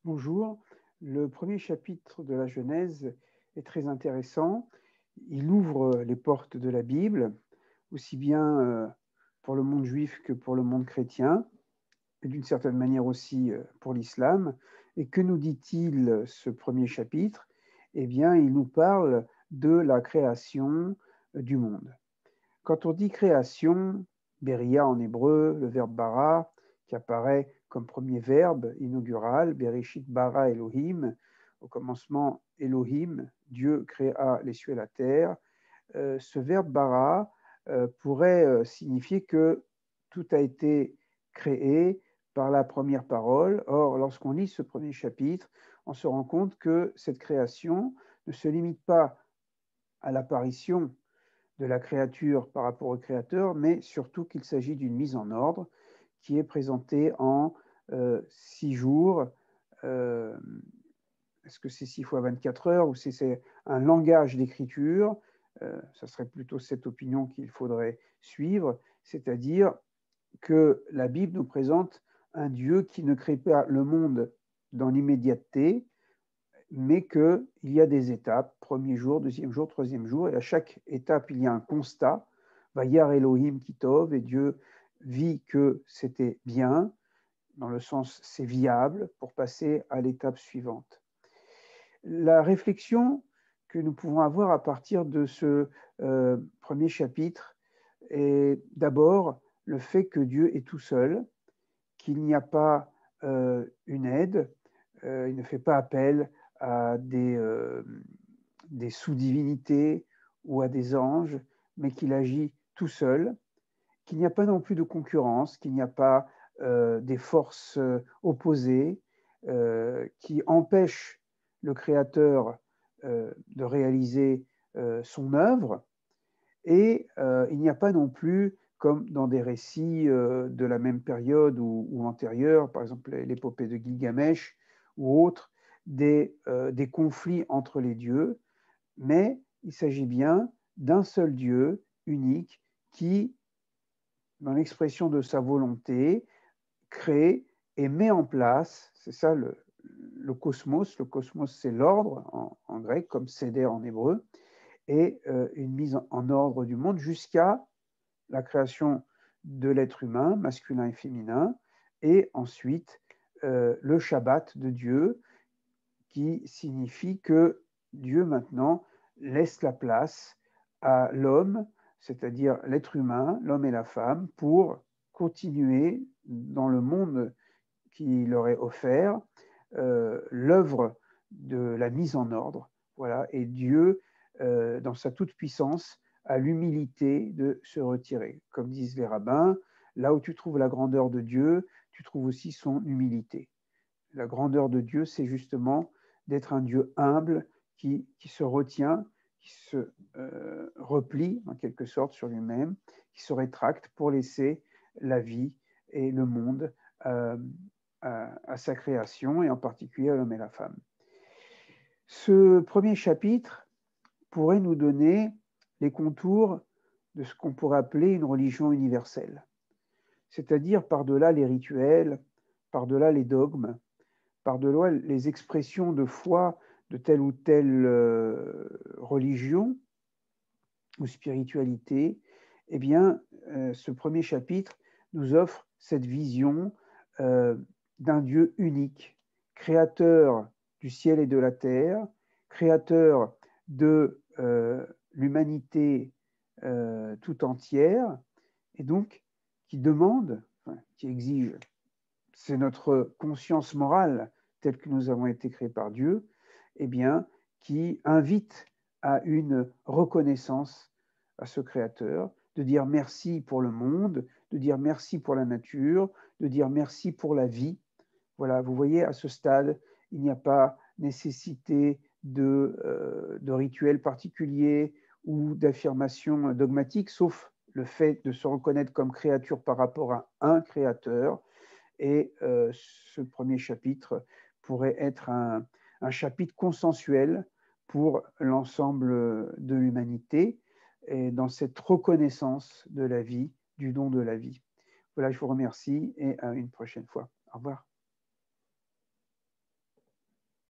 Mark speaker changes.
Speaker 1: Bonjour. Le premier chapitre de la Genèse est très intéressant. Il ouvre les portes de la Bible, aussi bien pour le monde juif que pour le monde chrétien, et d'une certaine manière aussi pour l'islam. Et que nous dit-il, ce premier chapitre? Eh bien, il nous parle de la création du monde. Quand on dit création, Beria en hébreu, le verbe bara, qui apparaît comme premier verbe inaugural, Bereshit bara Elohim, au commencement Elohim, Dieu créa les cieux et la terre. Ce verbe bara pourrait signifier que tout a été créé par la première parole. Or, lorsqu'on lit ce premier chapitre, on se rend compte que cette création ne se limite pas à l'apparition de la créature par rapport au créateur, mais surtout qu'il s'agit d'une mise en ordre qui est présentée en 6 jours. Est-ce que c'est 6 fois 24 heures ou c'est un langage d'écriture? Ça serait plutôt cette opinion qu'il faudrait suivre, c'est-à-dire que la Bible nous présente un Dieu qui ne crée pas le monde dans l'immédiateté, mais qu'il y a des étapes, premier jour, deuxième jour, troisième jour, et à chaque étape, il y a un constat. Vayar Elohim Kitov, et Dieu vit que c'était bien, dans le sens c'est viable, pour passer à l'étape suivante. La réflexion que nous pouvons avoir à partir de ce premier chapitre est d'abord le fait que Dieu est tout seul, qu'il n'y a pas une aide, il ne fait pas appel à des sous-divinités ou à des anges, mais qu'il agit tout seul, qu'il n'y a pas non plus de concurrence, qu'il n'y a pas des forces opposées qui empêchent le créateur de réaliser son œuvre, et il n'y a pas non plus, comme dans des récits de la même période ou antérieure, par exemple l'épopée de Gilgamesh ou autres, des conflits entre les dieux, mais il s'agit bien d'un seul Dieu unique qui, dans l'expression de sa volonté, crée et met en place, c'est ça le cosmos. Le cosmos, c'est l'ordre en grec, comme seder en hébreu, et une mise en ordre du monde jusqu'à la création de l'être humain, masculin et féminin, et ensuite le Shabbat de Dieu, qui signifie que Dieu maintenant laisse la place à l'homme, c'est-à-dire l'être humain, l'homme et la femme, pour continuer dans le monde qui leur est offert l'œuvre de la mise en ordre. Voilà. Et Dieu, dans sa toute-puissance, a l'humilité de se retirer. Comme disent les rabbins, là où tu trouves la grandeur de Dieu, tu trouves aussi son humilité. La grandeur de Dieu, c'est justement d'être un Dieu humble qui se retient, qui se replie en quelque sorte sur lui-même, qui se rétracte pour laisser la vie et le monde à sa création, et en particulier à l'homme et la femme. Ce premier chapitre pourrait nous donner les contours de ce qu'on pourrait appeler une religion universelle, c'est-à-dire par-delà les rituels, par-delà les dogmes, par-delà les expressions de foi de telle ou telle religion ou spiritualité. Eh bien, ce premier chapitre nous offre cette vision d'un Dieu unique, créateur du ciel et de la terre, créateur de l'humanité tout entière, et donc qui demande, enfin, qui exige, c'est notre conscience morale telle que nous avons été créés par Dieu, eh bien, qui invite à une reconnaissance à ce Créateur, de dire merci pour le monde, de dire merci pour la nature, de dire merci pour la vie. Voilà, vous voyez, à ce stade, il n'y a pas nécessité de rituels particuliers ou d'affirmations dogmatiques, sauf le fait de se reconnaître comme créature par rapport à un créateur. Et ce premier chapitre pourrait être un chapitre consensuel pour l'ensemble de l'humanité, et dans cette reconnaissance de la vie, du don de la vie. Voilà, je vous remercie et à une prochaine fois. Au revoir.